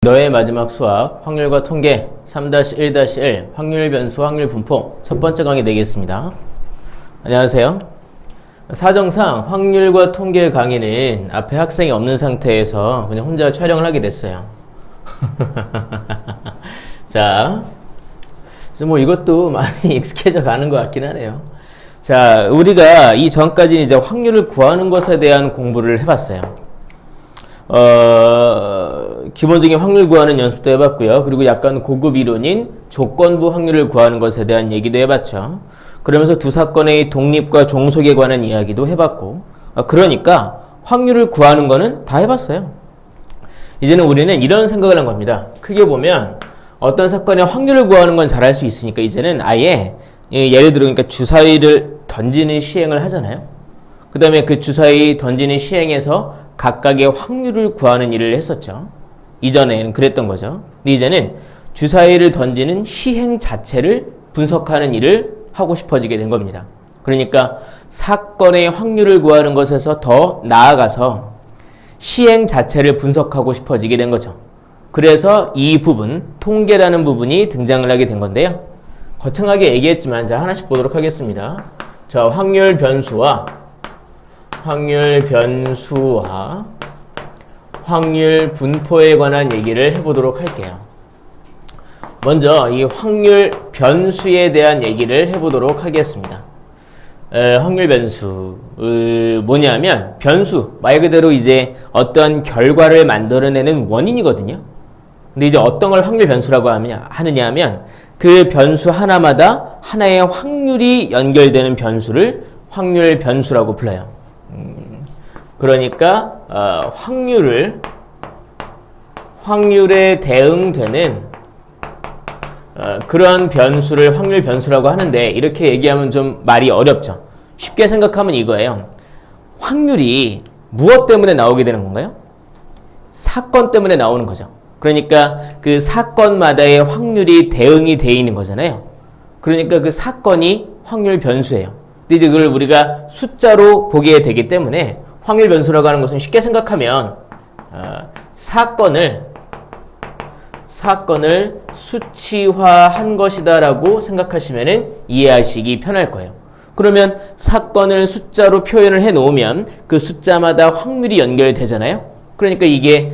너의 마지막 수학 확률과 통계 3-1-1 확률 변수 확률 분포 첫 번째 강의 되겠습니다. 안녕하세요. 사정상 확률과 통계 강의는 앞에 학생이 없는 상태에서 그냥 혼자 촬영을 하게 됐어요. 자, 뭐 이것도 많이 익숙해져 가는 것 같긴 하네요. 자, 우리가 이 전까지는 이제 확률을 구하는 것에 대한 공부를 해봤어요. 기본적인 확률 구하는 연습도 해봤고요. 그리고 약간 고급 이론인 조건부 확률을 구하는 것에 대한 얘기도 해봤죠. 그러면서 두 사건의 독립과 종속에 관한 이야기도 해봤고, 그러니까 확률을 구하는 거는 다 해봤어요. 이제는 우리는 이런 생각을 한 겁니다. 크게 보면 어떤 사건의 확률을 구하는 건 잘할 수 있으니까 이제는 아예 예를 들어 그러니까 주사위를 던지는 시행을 하잖아요. 그 다음에 그 주사위 던지는 시행에서 각각의 확률을 구하는 일을 했었죠. 이전에는 그랬던 거죠. 근데 이제는 주사위를 던지는 시행 자체를 분석하는 일을 하고 싶어지게 된 겁니다. 그러니까 사건의 확률을 구하는 것에서 더 나아가서 시행 자체를 분석하고 싶어지게 된 거죠. 그래서 이 부분, 통계라는 부분이 등장을 하게 된 건데요. 거창하게 얘기했지만 자 하나씩 보도록 하겠습니다. 자, 확률 변수와 확률 분포에 관한 얘기를 해보도록 할게요. 먼저 이 확률 변수에 대한 얘기를 해보도록 하겠습니다. 확률 변수 뭐냐면 변수 말 그대로 이제 어떤 결과를 만들어내는 원인이거든요. 근데 이제 어떤 걸 확률 변수라고 하느냐 하면 그 변수 하나마다 하나의 확률이 연결되는 변수를 확률 변수라고 불러요. 그러니까 확률에 대응되는 그런 변수를 확률 변수라고 하는데 이렇게 얘기하면 좀 말이 어렵죠. 쉽게 생각하면 이거예요. 확률이 무엇 때문에 나오게 되는 건가요? 사건 때문에 나오는 거죠. 그러니까 그 사건마다의 확률이 대응이 되어 있는 거잖아요. 그러니까 그 사건이 확률 변수예요. 근데 이제 그걸 우리가 숫자로 보게 되기 때문에 확률 변수라고 하는 것은 쉽게 생각하면 사건을 수치화한 것이다 라고 생각하시면 이해하시기 편할 거예요. 그러면 사건을 숫자로 표현을 해 놓으면 그 숫자마다 확률이 연결되잖아요. 그러니까 이게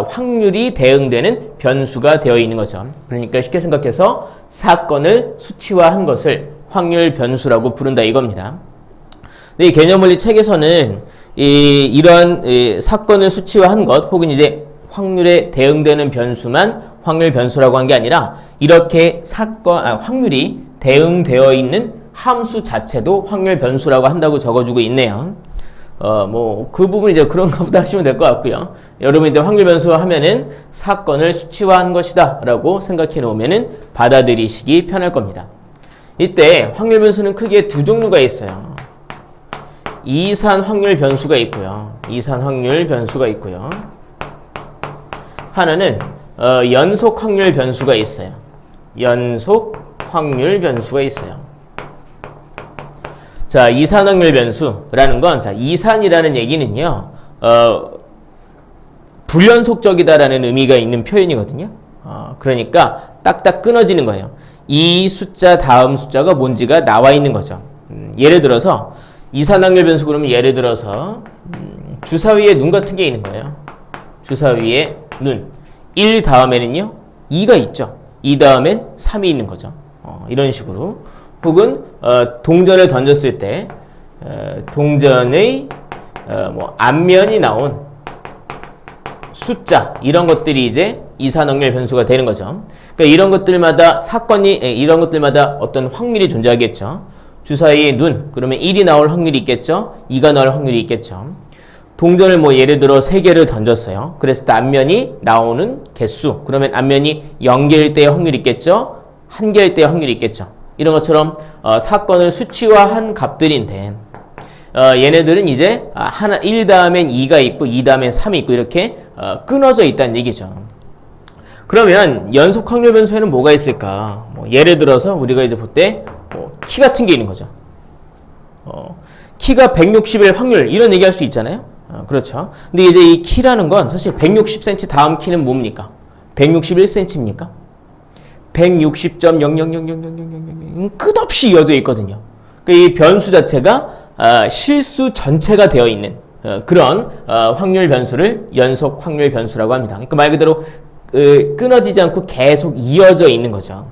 확률이 대응되는 변수가 되어 있는 거죠. 그러니까 쉽게 생각해서 사건을 수치화한 것을 확률 변수라고 부른다 이겁니다. 이 개념원리 책에서는 이러한 사건을 수치화한 것 혹은 이제 확률에 대응되는 변수만 확률 변수라고 한 게 아니라 이렇게 확률이 대응되어 있는 함수 자체도 확률 변수라고 한다고 적어주고 있네요. 그 부분 이제 그런가 보다 하시면 될 것 같고요. 여러분 이제 확률 변수 하면은 사건을 수치화한 것이다 라고 생각해 놓으면은 받아들이시기 편할 겁니다. 이때 확률 변수는 크게 두 종류가 있어요. 이산 확률 변수가 있고요. 하나는 연속 확률 변수가 있어요. 자, 이산 확률 변수라는 건 자, 이산이라는 얘기는요. 불연속적이다라는 의미가 있는 표현이거든요. 그러니까 딱딱 끊어지는 거예요. 이 숫자 다음 숫자가 뭔지가 나와 있는 거죠. 예를 들어서 이산 확률 변수 그러면 예를 들어서 주사위에 눈 같은 게 있는 거예요. 주사위에 눈. 1 다음에는요 2가 있죠. 2 다음엔 3이 있는 거죠. 이런 식으로. 혹은 동전을 던졌을 때 동전의 앞면이 나온 숫자 이런 것들이 이제 이산 확률 변수가 되는 거죠. 그러니까 이런 것들마다 이런 것들마다 어떤 확률이 존재하겠죠. 주사위에 눈 그러면 1이 나올 확률이 있겠죠. 2가 나올 확률이 있겠죠. 동전을 예를 들어 3개를 던졌어요. 그랬을 때 앞면이 나오는 개수 그러면 앞면이 0개일 때의 확률이 있겠죠. 1개일 때의 확률이 있겠죠. 이런 것처럼 사건을 수치화한 값들인데 얘네들은 이제 1 다음엔 2가 있고 2 다음엔 3이 있고 이렇게 끊어져 있다는 얘기죠. 그러면 연속 확률 변수에는 뭐가 있을까? 예를 들어서 우리가 이제 볼 때 키 같은 게 있는 거죠. 키가 160일 확률 이런 얘기할 수 있잖아요. 그렇죠. 근데 이제 이 키라는 건 사실 160cm 다음 키는 뭡니까? 161cm입니까? 160.0000000 끝없이 이어져 있거든요. 이 변수 자체가 실수 전체가 되어 있는 그런 확률 변수를 연속 확률 변수라고 합니다. 그러니까 말 그대로 끊어지지 않고 계속 이어져 있는 거죠.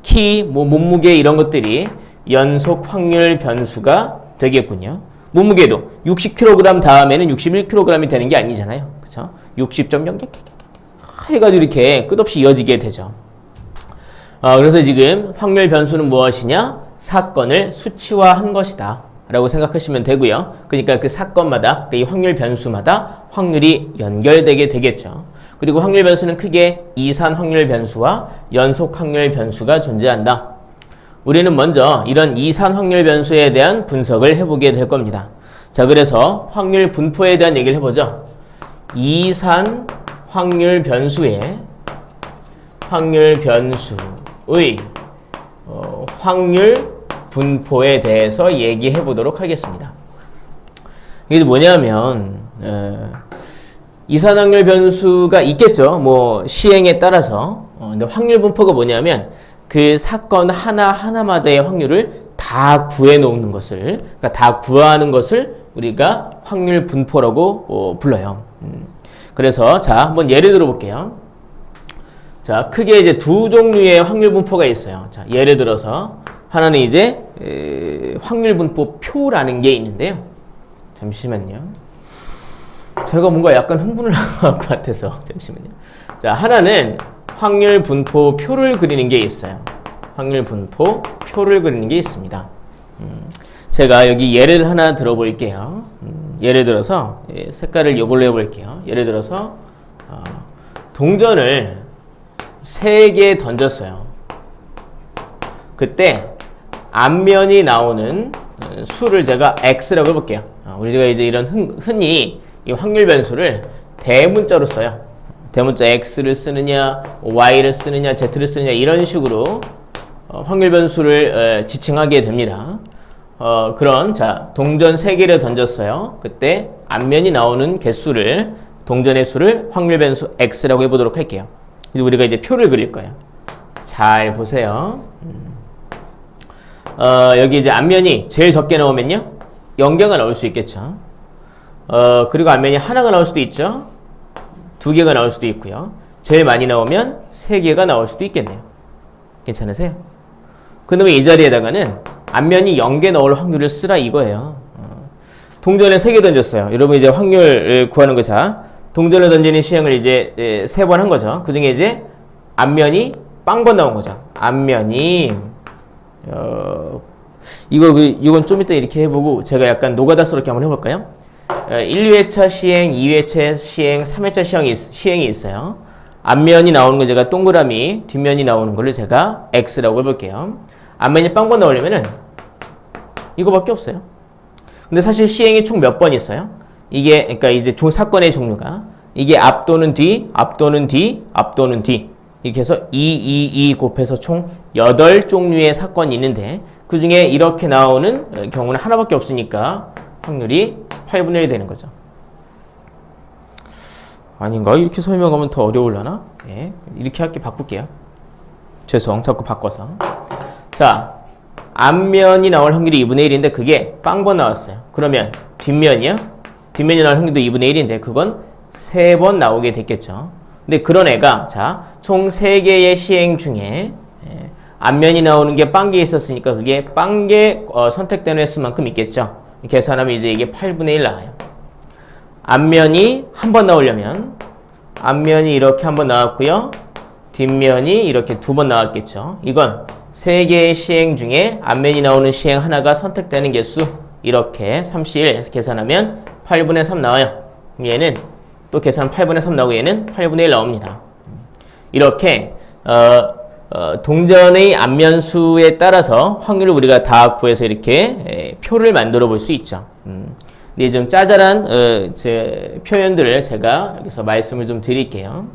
키, 몸무게 이런 것들이 연속 확률 변수가 되겠군요. 몸무게도 60kg 다음에는 61kg이 되는 게 아니잖아요. 그렇죠? 60.0 해가지고 이렇게 끝없이 이어지게 되죠. 그래서 지금 확률 변수는 무엇이냐? 사건을 수치화한 것이다 라고 생각하시면 되고요. 그러니까 그 사건마다, 이 확률 변수마다 확률이 연결되게 되겠죠. 그리고 확률 변수는 크게 이산 확률 변수와 연속 확률 변수가 존재한다. 우리는 먼저 이런 이산 확률 변수에 대한 분석을 해보게 될 겁니다. 자, 그래서 확률 분포에 대한 얘기를 해보죠. 이산 확률 변수의 확률 분포에 대해서 얘기해 보도록 하겠습니다. 이게 뭐냐면 이산 확률 변수가 있겠죠. 뭐 시행에 따라서. 근데 확률 분포가 뭐냐면 그 사건 하나마다의 확률을 다 구해 놓는 것을, 그러니까 다 구하는 것을 우리가 확률 분포라고 불러요. 그래서 자, 한번 예를 들어 볼게요. 자, 크게 이제 두 종류의 확률 분포가 있어요. 자, 예를 들어서 하나는 이제 확률 분포 표라는 게 있는데요. 잠시만요. 제가 뭔가 약간 흥분을 한 것 같아서 잠시만요. 자, 하나는 확률 분포 표를 그리는 게 있어요. 확률 분포 표를 그리는 게 있습니다. 제가 여기 예를 하나 들어볼게요. 예를 들어서 색깔을 이걸로 해볼게요. 예를 들어서 동전을 3개 던졌어요. 그때 앞면이 나오는 수를 제가 x라고 해볼게요. 우리가 이제 이런 흔히 이 확률 변수를 대문자로 써요. 대문자 x를 쓰느냐, y를 쓰느냐, z를 쓰느냐 이런 식으로 확률 변수를 지칭하게 됩니다. 그런 자, 동전 3개를 던졌어요. 그때 앞면이 나오는 개수를, 동전의 수를 확률 변수 x라고 해보도록 할게요. 이제 우리가 이제 표를 그릴 거예요. 잘 보세요. 여기 이제 앞면이 제일 적게 나오면요 0개가 나올 수 있겠죠. 그리고 앞면이 하나가 나올 수도 있죠. 2개가 나올 수도 있고요. 제일 많이 나오면 3개가 나올 수도 있겠네요. 괜찮으세요? 그 다음에 이 자리에다가는 앞면이 0개 나올 확률을 쓰라 이거예요. 동전에 3개 던졌어요. 여러분 이제 확률 구하는 거. 자, 동전을 던지는 시행을 이제 3번 한 거죠. 그 중에 이제 앞면이 빵번 나온 거죠. 앞면이 이건 좀 이따 이렇게 해보고 제가 약간 노가다스럽게 한번 해볼까요? 1, 2회차 시행, 2회차 시행, 3회차 시행이 있어요. 앞면이 나오는 거 제가 동그라미, 뒷면이 나오는 걸로 제가 X라고 해볼게요. 앞면이 빵번 나오려면은 이거밖에 없어요. 근데 사실 시행이 총 몇 번 있어요? 이게, 그러니까 이제 사건의 종류가 이게 앞 또는 뒤, 앞 또는 뒤, 앞 또는 뒤. 이렇게 해서 2 곱해서 총 8종류의 사건이 있는데 그 중에 이렇게 나오는 경우는 하나밖에 없으니까 확률이 8분의 1 되는 거죠. 아닌가? 이렇게 설명하면 더 어려울라나? 예, 이렇게 할게 바꿀게요. 죄송, 자꾸 바꿔서. 자, 앞면이 나올 확률이 2분의 1인데 그게 빵번 나왔어요. 그러면 뒷면이요? 뒷면이 나올 확률도 2분의 1인데 그건 3번 나오게 됐겠죠. 근데 그런 애가 자, 총 3개의 시행 중에 앞면이 나오는 게 빵개 있었으니까 그게 빵개 선택되는 횟수만큼 있겠죠. 계산하면 이제 이게 8분의 1 나와요. 앞면이 한 번 나오려면 앞면이 이렇게 한 번 나왔고요. 뒷면이 이렇게 2번 나왔겠죠. 이건 3개의 시행 중에 앞면이 나오는 시행 하나가 선택되는 개수 이렇게 3C1 해서 계산하면 8분의 3 나와요. 얘는 또 계산 8분의 3 나오고 얘는 8분의 1 나옵니다. 이렇게 동전의 앞면수에 따라서 확률을 우리가 다 구해서 이렇게 표를 만들어 볼 수 있죠. 근데 좀 짜잘한 제 표현들을 제가 여기서 말씀을 좀 드릴게요.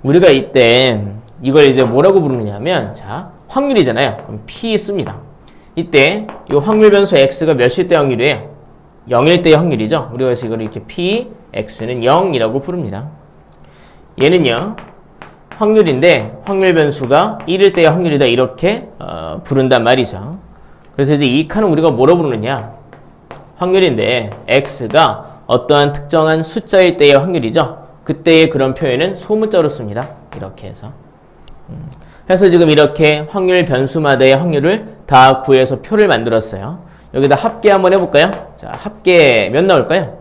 우리가 이때 이걸 이제 뭐라고 부르느냐면 자, 확률이잖아요. 그럼 P 씁니다. 이때 이 확률 변수 X가 몇일 때 확률이에요? 0일 때의 확률이죠. 우리가 그래서 이걸 이렇게 px는 0이라고 부릅니다. 얘는요, 확률인데 확률 변수가 1일 때의 확률이다 이렇게 부른단 말이죠. 그래서 이제 이 칸은 우리가 뭐로 부르느냐? 확률인데 x가 어떠한 특정한 숫자일 때의 확률이죠. 그때의 그런 표현은 소문자로 씁니다. 이렇게 해서. 그래서 지금 이렇게 확률 변수마다의 확률을 다 구해서 표를 만들었어요. 여기다 합계 한번 해볼까요? 자, 합계 몇 나올까요?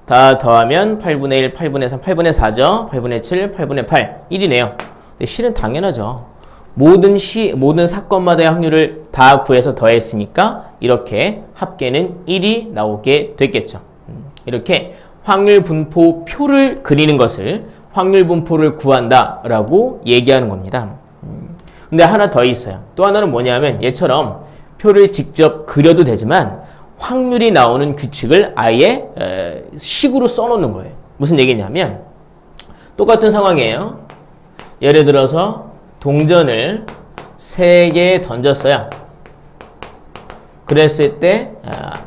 다 더하면 8분의 1, 8분의 3, 8분의 4죠. 8분의 7, 8분의 8, 1이네요. 근데 실은 당연하죠. 모든 사건마다의 확률을 다 구해서 더했으니까 이렇게 합계는 1이 나오게 됐겠죠. 이렇게 확률 분포 표를 그리는 것을 확률 분포를 구한다라고 얘기하는 겁니다. 근데 하나 더 있어요. 또 하나는 뭐냐면 얘처럼 표를 직접 그려도 되지만 확률이 나오는 규칙을 아예 식으로 써놓는 거예요. 무슨 얘기냐면 똑같은 상황이에요. 예를 들어서 동전을 3개 던졌어요. 그랬을 때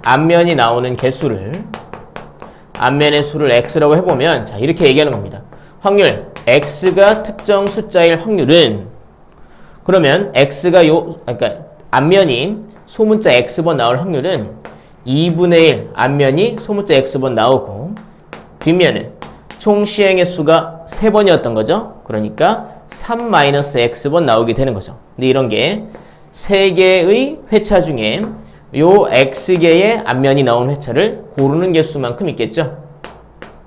앞면이 나오는 개수를 앞면의 수를 x라고 해보면 자 이렇게 얘기하는 겁니다. 확률 x가 특정 숫자일 확률은 그러면 x가 그러니까 앞면이 소문자 x번 나올 확률은 2분의 1 앞면이 소문자 x번 나오고 뒷면은 총 시행의 수가 3번이었던 거죠. 그러니까 3-x번 나오게 되는 거죠. 근데 이런 게 3개의 회차 중에 요 x개의 앞면이 나온 회차를 고르는 개수만큼 있겠죠.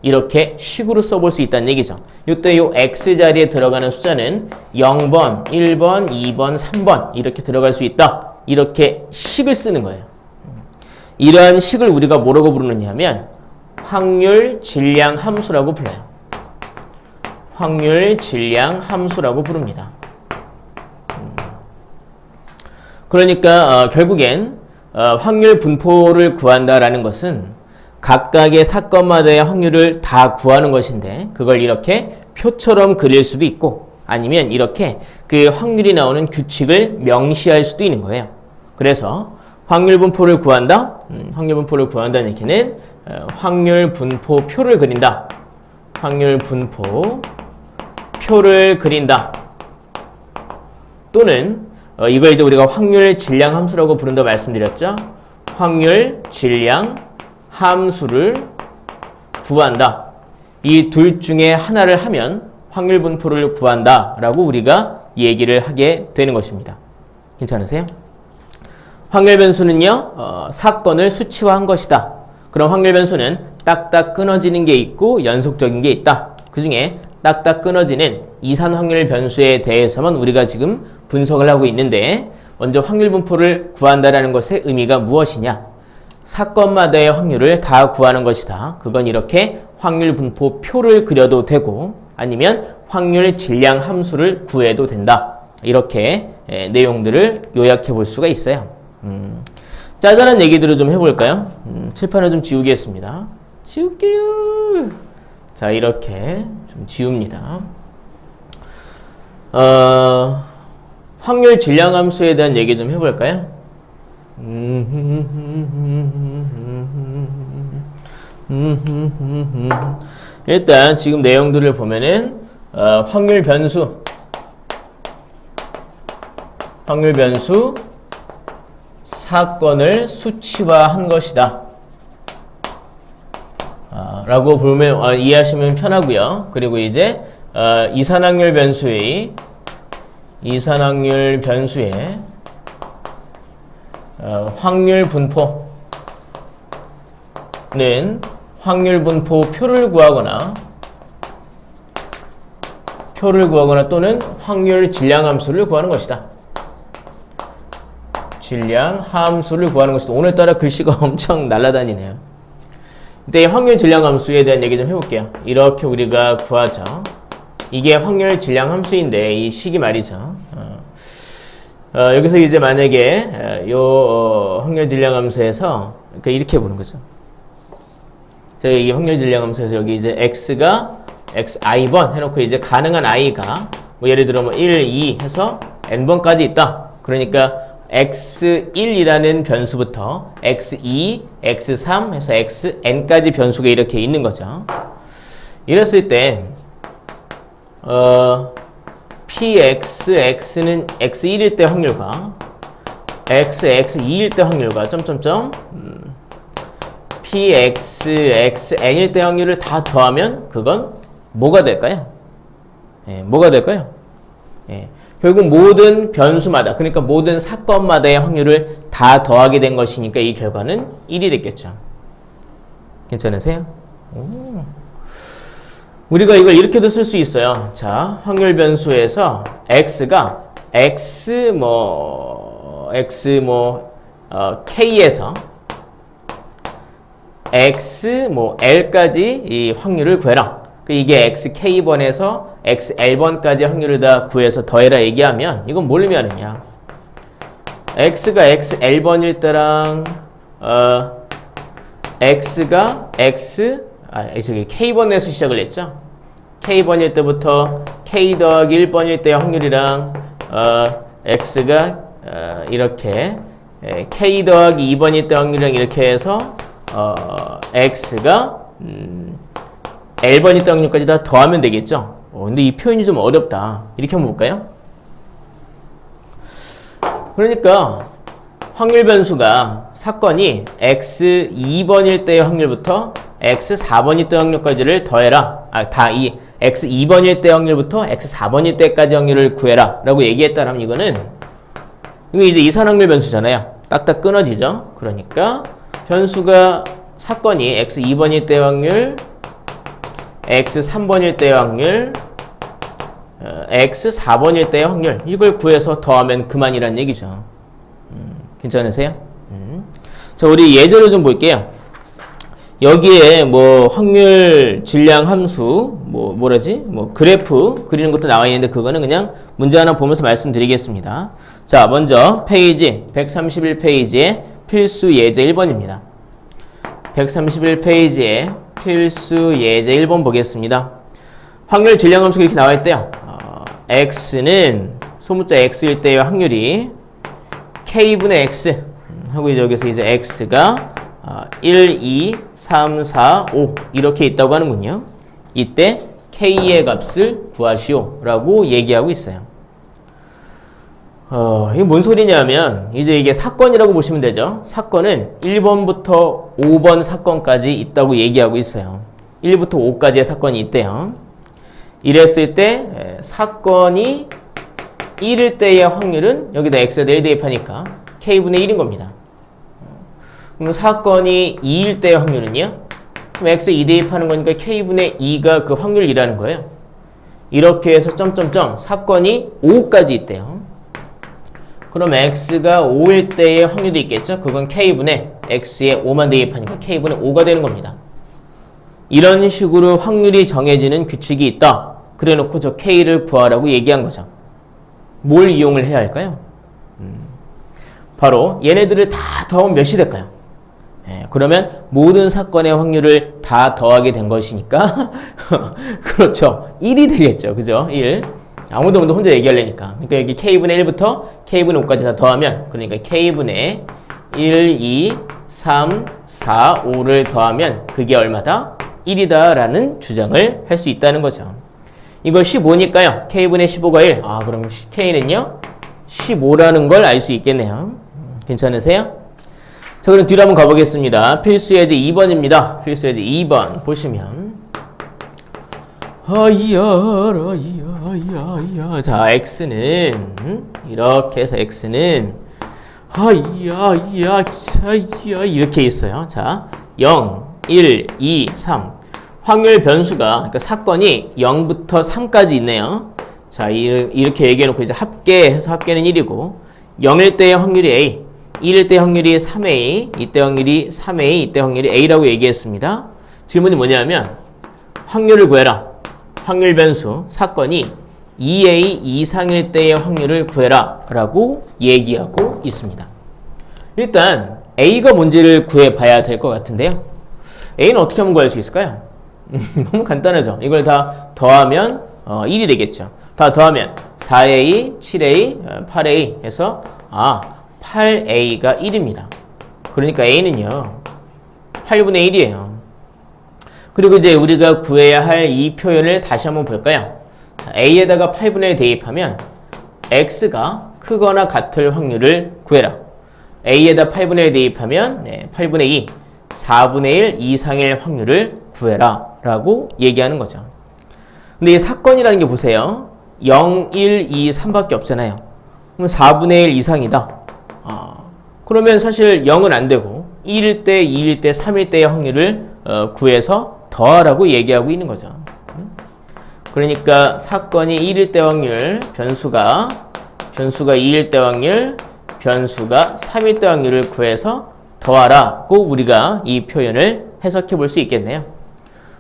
이렇게 식으로 써볼 수 있다는 얘기죠. 이때 요 x 자리에 들어가는 숫자는 0번, 1번, 2번, 3번 이렇게 들어갈 수 있다. 이렇게 식을 쓰는 거예요. 이러한 식을 우리가 뭐라고 부르느냐 하면 확률 질량 함수라고 불러요. 확률 질량 함수라고 부릅니다. 그러니까 결국엔 확률 분포를 구한다라는 것은 각각의 사건마다의 확률을 다 구하는 것인데 그걸 이렇게 표처럼 그릴 수도 있고 아니면 이렇게 그 확률이 나오는 규칙을 명시할 수도 있는 거예요. 그래서 확률 분포를 구한다. 확률 분포를 구한다는 얘기는 확률 분포 표를 그린다. 확률 분포 표를 그린다. 또는 이걸 이제 우리가 확률 질량 함수라고 부른다 말씀드렸죠. 확률 질량 함수를 구한다. 이 둘 중에 하나를 하면 확률 분포를 구한다 라고 우리가 얘기를 하게 되는 것입니다. 괜찮으세요? 확률 변수는요, 사건을 수치화한 것이다. 그럼 확률 변수는 딱딱 끊어지는 게 있고 연속적인 게 있다. 그 중에 딱딱 끊어지는 이산 확률 변수에 대해서만 우리가 지금 분석을 하고 있는데 먼저 확률 분포를 구한다라는 것의 의미가 무엇이냐? 사건마다의 확률을 다 구하는 것이다. 그건 이렇게 확률 분포 표를 그려도 되고 아니면 확률 질량 함수를 구해도 된다. 이렇게 내용들을 요약해 볼 수가 있어요. 짜잘한 얘기들을 좀 해볼까요? 칠판을 좀 지우겠습니다. 지울게요. 자, 이렇게 좀 지웁니다. 확률 질량 함수에 대한 얘기 좀 해볼까요? 일단 지금 내용들을 보면은 확률 변수 사건을 수치화한 것이다 라고 보면 이해하시면 편하고요. 그리고 이제 이산확률 변수의 확률 분포는 확률 분포 표를 구하거나 또는 확률 질량 함수를 구하는 것이다. 질량 함수를 구하는 것이다. 오늘따라 글씨가 엄청 날아다니네요. 이때 확률 질량 함수에 대한 얘기 좀 해볼게요. 이렇게 우리가 구하죠. 이게 확률 질량 함수인데 이 식이 말이죠. 여기서 이제 만약에 확률 질량 함수에서 그러니까 이렇게 보는 거죠. 자, 이 확률 질량 함수에서 여기 이제 x가 xi번 해놓고 이제 가능한 i가 뭐 예를 들어 뭐 1, 2 해서 n번까지 있다. 그러니까 x1이라는 변수부터 x2, x3 해서 xn까지 변수가 이렇게 있는 거죠. 이랬을 때 pxx는 x1일 때 확률과 xx2일 때 확률과 pxxn일 때 확률을 다 더하면 그건 뭐가 될까요? 뭐가 될까요? 결국 모든 변수마다, 그러니까 모든 사건마다의 확률을 다 더하게 된 것이니까 이 결과는 1이 됐겠죠. 괜찮으세요? 우리가 이걸 이렇게도 쓸 수 있어요. 자, 확률 변수에서 x가 k에서 l까지 이 확률을 구해라. 이게 xk번에서 xl번까지 확률을 다 구해서 더해라 얘기하면 이건 뭘 의미하느냐? x가 xl번일 때랑 x가 k번에서 시작을 했죠. k번일 때부터 k 더하기 1번일 때의 확률이랑 x가 이렇게 k 더하기 2번일 때 확률이랑 이렇게 해서 x가 l번일 때 확률까지 다 더하면 되겠죠. 근데 이 표현이 좀 어렵다. 이렇게 한번 볼까요? 그러니까 확률 변수가 사건이 x2번일 때의 확률부터 x4번일 때 확률까지를 더해라. 다 이 x2번일 때 확률부터 x4번일 때까지 확률을 구해라 라고 얘기했다면 이거 이제 이산확률 변수잖아요. 딱딱 끊어지죠. 그러니까 변수가 사건이 x2번일 때 확률, x3번일 때의 확률, x4번일 때의 확률, 이걸 구해서 더하면 그만이란 얘기죠. 괜찮으세요? 자, 우리 예제를 좀 볼게요. 여기에 뭐 확률 질량 함수, 그래프 그리는 것도 나와 있는데 그거는 그냥 문제 하나 보면서 말씀드리겠습니다. 자, 먼저 페이지 131페이지에 필수 예제 1번입니다. 131페이지에 필수 예제 1번 보겠습니다. 확률 질량 함수가 이렇게 나와 있대요. x는 소문자 x일 때의 확률이 k분의 x 하고 여기서 이제 x가 1, 2, 3, 4, 5 이렇게 있다고 하는군요. 이때 k의 값을 구하시오 라고 얘기하고 있어요. 이게 뭔 소리냐면 이제 이게 사건이라고 보시면 되죠. 사건은 1번부터 5번 사건까지 있다고 얘기하고 있어요. 1부터 5까지의 사건이 있대요. 이랬을 때 사건이 1일 때의 확률은 여기다 x에다 1 대입하니까 k분의 1인 겁니다. 그럼 사건이 2일 때의 확률은요? 그럼 x에 2 대입하는 거니까 k분의 2가 그 확률이라는 거예요. 이렇게 해서 사건이 5까지 있대요. 그럼 x가 5일 때의 확률도 있겠죠? 그건 k분의 x에 5만 대입하니까 k분의 5가 되는 겁니다. 이런 식으로 확률이 정해지는 규칙이 있다. 그래 놓고 저 k를 구하라고 얘기한 거죠. 뭘 이용을 해야 할까요? 바로 얘네들을 다 더하면 몇이 될까요? 그러면 모든 사건의 확률을 다 더하게 된 것이니까 그렇죠. 1이 되겠죠. 그죠? 1. 아무도 혼자 얘기하려니까. 그러니까 여기 k분의 1부터 k분의 5까지 다 더하면 그러니까 k분의 1, 2, 3, 4, 5를 더하면 그게 얼마다? 1이다 라는 주장을 할 수 있다는 거죠. 이거 15니까요. k분의 15가 1. 그럼 k는요? 15라는 걸 알 수 있겠네요. 괜찮으세요? 자, 그럼 뒤로 한번 가보겠습니다. 필수 예제 2번입니다. 필수 예제 2번 보시면 자, x는 이렇게 해서 x는 이렇게 있어요. 자, 0, 1, 2, 3 확률 변수가 그러니까 사건이 0부터 3까지 있네요. 자, 이렇게 얘기해놓고 이제 합계해서 합계는 1이고 0일 때의 확률이 a, 1일 때 확률이 3a, 이때 확률이 3a, 이때 확률이 a라고 얘기했습니다. 질문이 뭐냐면 확률을 구해라. 확률 변수 사건이 2a 이상일 때의 확률을 구해라 라고 얘기하고 있습니다. 일단 a가 뭔지를 구해봐야 될 것 같은데요. a는 어떻게 하면 구할 수 있을까요? 너무 간단하죠. 이걸 다 더하면 1이 되겠죠. 다 더하면 4a, 7a, 8a 해서 8a가 1입니다. 그러니까 a는요 8분의 1이에요. 그리고 이제 우리가 구해야 할 이 표현을 다시 한번 볼까요? 자, a에다가 8분의 1 대입하면 x가 크거나 같을 확률을 구해라. a에다 8분의 1 대입하면 8분의 2, 4분의 1 이상일 확률을 구해라 라고 얘기하는 거죠. 근데 이 사건이라는 게 보세요. 0, 1, 2, 3밖에 없잖아요. 그럼 4분의 1 이상이다. 그러면 사실 0은 안 되고 1일 때, 2일 때, 3일 때의 확률을 구해서 더하라고 얘기하고 있는 거죠. 그러니까 사건이 1일 때 확률, 변수가 2일 때 확률, 변수가 3일 때 확률을 구해서 더하라고 우리가 이 표현을 해석해 볼 수 있겠네요.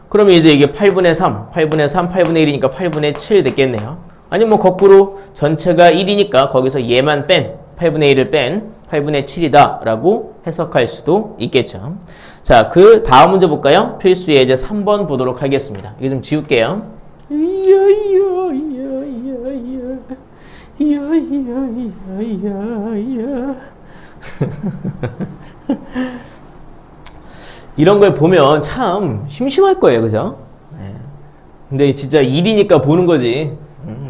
그러면 이제 이게 8분의 3, 8분의 3, 8분의 1이니까 8분의 7 됐겠네요. 아니면 뭐 거꾸로 전체가 1이니까 거기서 얘만 뺀 8분의 1을 뺀 8분의 7이다 라고 해석할 수도 있겠죠. 자, 그 다음 문제 볼까요? 필수 예제 3번 보도록 하겠습니다. 이거 좀 지울게요. 이런 걸 보면 참 심심할 거예요, 그죠? 근데 진짜 일이니까 보는 거지.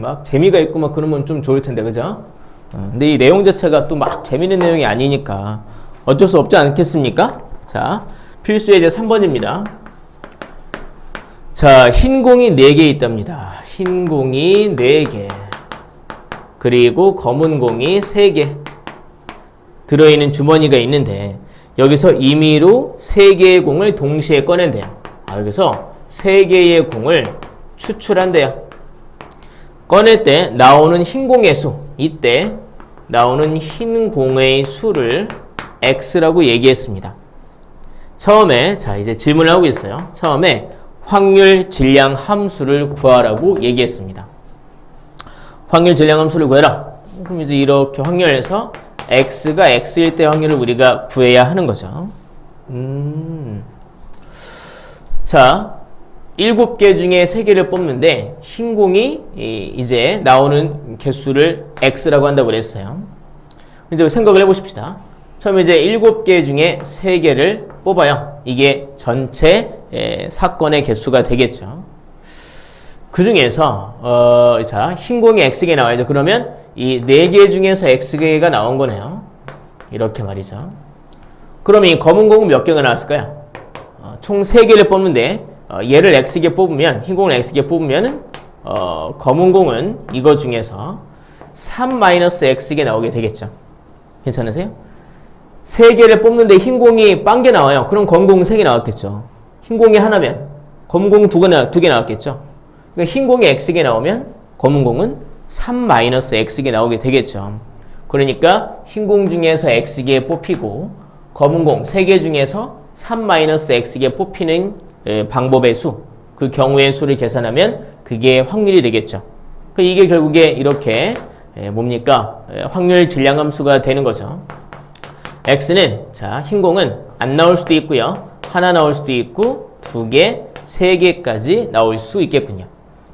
막 재미가 있고 막 그러면 좀 좋을 텐데, 그죠? 근데 이 내용 자체가 또 막 재밌는 내용이 아니니까 어쩔 수 없지 않겠습니까? 자, 필수 예제 3번입니다. 자, 흰 공이 4개 있답니다. 흰 공이 4개. 그리고 검은 공이 3개. 들어있는 주머니가 있는데 여기서 임의로 3개의 공을 동시에 꺼낸대요. 여기서 3개의 공을 추출한대요. 꺼낼 때 나오는 흰 공의 수, 이때 나오는 흰 공의 수를 x라고 얘기했습니다. 처음에 자 이제 질문을 하고 있어요. 처음에 확률 질량 함수를 구하라고 얘기했습니다. 확률 질량 함수를 구해라. 그럼 이제 이렇게 확률해서 x가 x일 때 확률을 우리가 구해야 하는 거죠. 자, 7개 중에 3개를 뽑는데 흰 공이 이제 나오는 개수를 x라고 한다고 그랬어요. 이제 생각을 해보십시다. 처음에 이제 7개 중에 3개를 뽑아요. 이게 전체 사건의 개수가 되겠죠. 그 중에서 자, 흰 공이 x개 나와야죠. 그러면 이 4개 중에서 x개가 나온 거네요. 이렇게 말이죠. 그럼 이 검은 공은 몇 개가 나왔을까요? 총 3개를 뽑는데 얘를 x개 뽑으면 흰 공을 x개 뽑으면 검은 공은 이거 중에서 3-x개 나오게 되겠죠. 괜찮으세요? 3개를 뽑는데 흰 공이 빵개 나와요. 그럼 검은 공은 3개 나왔겠죠. 흰 공이 하나면 검은 공은 2개 나왔겠죠. 그러니까 흰 공이 x개 나오면 검은 공은 3-x개 나오게 되겠죠. 그러니까 흰 공 중에서 x개 뽑히고 검은 공 3개 중에서 3-x개 뽑히는 방법의 수, 그 경우의 수를 계산하면 그게 확률이 되겠죠. 이게 결국에 이렇게 뭡니까? 확률 질량 함수가 되는 거죠. x는 자, 흰 공은 안 나올 수도 있고요. 하나 나올 수도 있고 2개, 3개까지 나올 수 있겠군요.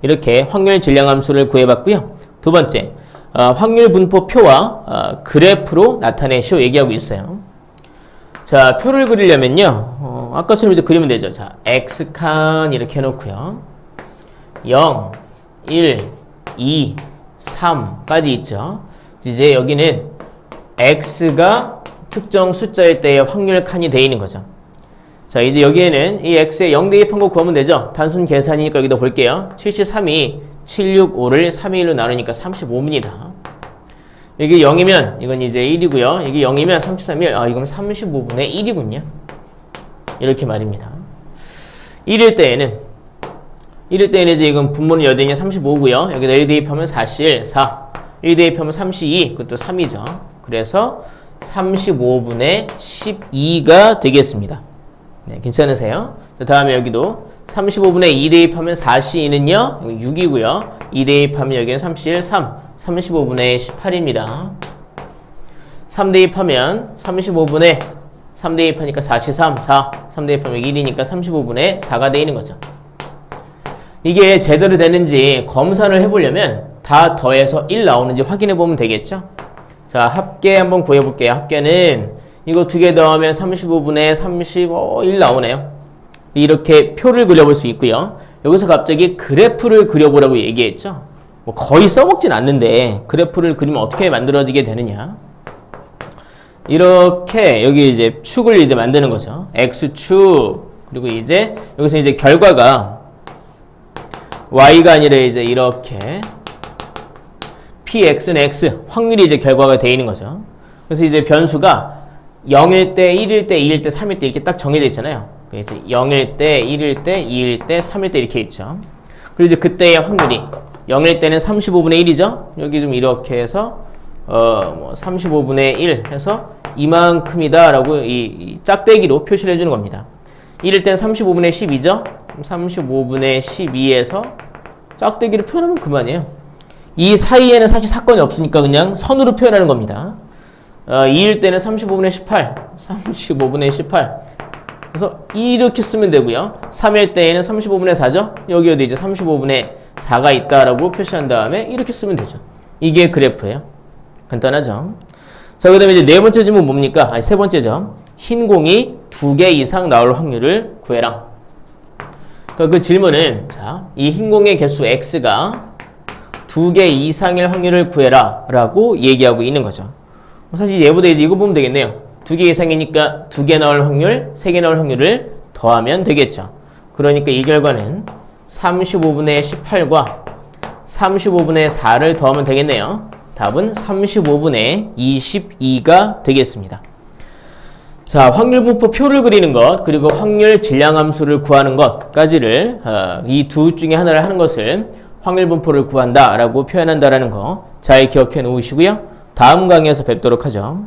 이렇게 확률 질량 함수를 구해봤고요. 두 번째, 확률 분포 표와 그래프로 나타내시오 얘기하고 있어요. 자, 표를 그리려면요. 아까처럼 이제 그리면 되죠. 자, x칸 이렇게 해놓고요. 0, 1, 2, 3까지 있죠. 이제 여기는 x가 특정 숫자일 때의 확률 칸이 되어 있는 거죠. 자, 이제 여기에는 이 x에 0 대입한 거 구하면 되죠. 단순 계산이니까 여기다 볼게요. 73이 765를 3의 1로 나누니까 35입니다. 이게 0이면 이건 이제 1이고요. 이게 0이면 33일. 이건 35분의 1이군요. 이렇게 말입니다. 1일 때에는 이제 이건 분모는 여전히 35고요. 여기다 1 대입하면 41, 4. 1 대입하면 32, 그것도 3이죠. 그래서 35분의 12가 되겠습니다. 네, 괜찮으세요? 자, 다음에 여기도 35분의 2 대입하면 42는요, 6이고요. 2 대입하면 여기는 37, 3. 35분의 18입니다. 3 대입하면 35분의 3 대입하니까 43, 4. 3 대입하면 1이니까 35분의 4가 되는 거죠. 이게 제대로 되는지 검사를 해보려면 다 더해서 1 나오는지 확인해 보면 되겠죠? 자, 합계 한번 구해볼게요. 합계는 이거 두 개 더하면 35분의 31 나오네요. 이렇게 표를 그려볼 수 있고요. 여기서 갑자기 그래프를 그려보라고 얘기했죠. 뭐 거의 써먹진 않는데 그래프를 그리면 어떻게 만들어지게 되느냐. 이렇게 여기 이제 축을 이제 만드는 거죠. X축. 그리고 이제 여기서 이제 결과가 Y가 아니라 이제 이렇게 PX는 X. 확률이 이제 결과가 되어 있는 거죠. 그래서 이제 변수가 0일 때, 1일 때, 2일 때, 3일 때 이렇게 딱 정해져 있잖아요. 이제 0일 때, 1일 때, 2일 때, 3일 때 이렇게 있죠. 그리고 이제 그때의 확률이 0일 때는 35분의 1이죠. 여기 좀 이렇게 해서 35분의 1 해서 이만큼이다 라고 이 짝대기로 표시를 해주는 겁니다. 1일 때는 35분의 12죠. 35분의 12에서 짝대기로 표현하면 그만이에요. 이 사이에는 사실 사건이 없으니까 그냥 선으로 표현하는 겁니다. 2일 때는 35분의 18, 35분의 18. 그래서 이렇게 쓰면 되고요. 3일 때에는 35분의 4죠. 여기에도 이제 35분의 4가 있다라고 표시한 다음에 이렇게 쓰면 되죠. 이게 그래프예요. 간단하죠. 자, 그 다음에 이제 네 번째 질문 뭡니까? 아니, 세 번째죠. 흰 공이 2개 이상 나올 확률을 구해라. 그러니까 그 질문은, 자, 이 흰 공의 개수 x가 2개 이상일 확률을 구해라 라고 얘기하고 있는 거죠. 사실 얘보다 이제 이거 보면 되겠네요. 2개 이상이니까 2개 나올 확률, 3개 나올 확률을 더하면 되겠죠. 그러니까 이 결과는 35분의 18과 35분의 4를 더하면 되겠네요. 답은 35분의 22가 되겠습니다. 자, 확률 분포 표를 그리는 것, 그리고 확률 질량함수를 구하는 것까지를 이 두 중에 하나를 하는 것을 확률 분포를 구한다라고 표현한다라는 거 잘 기억해 놓으시고요. 다음 강의에서 뵙도록 하죠.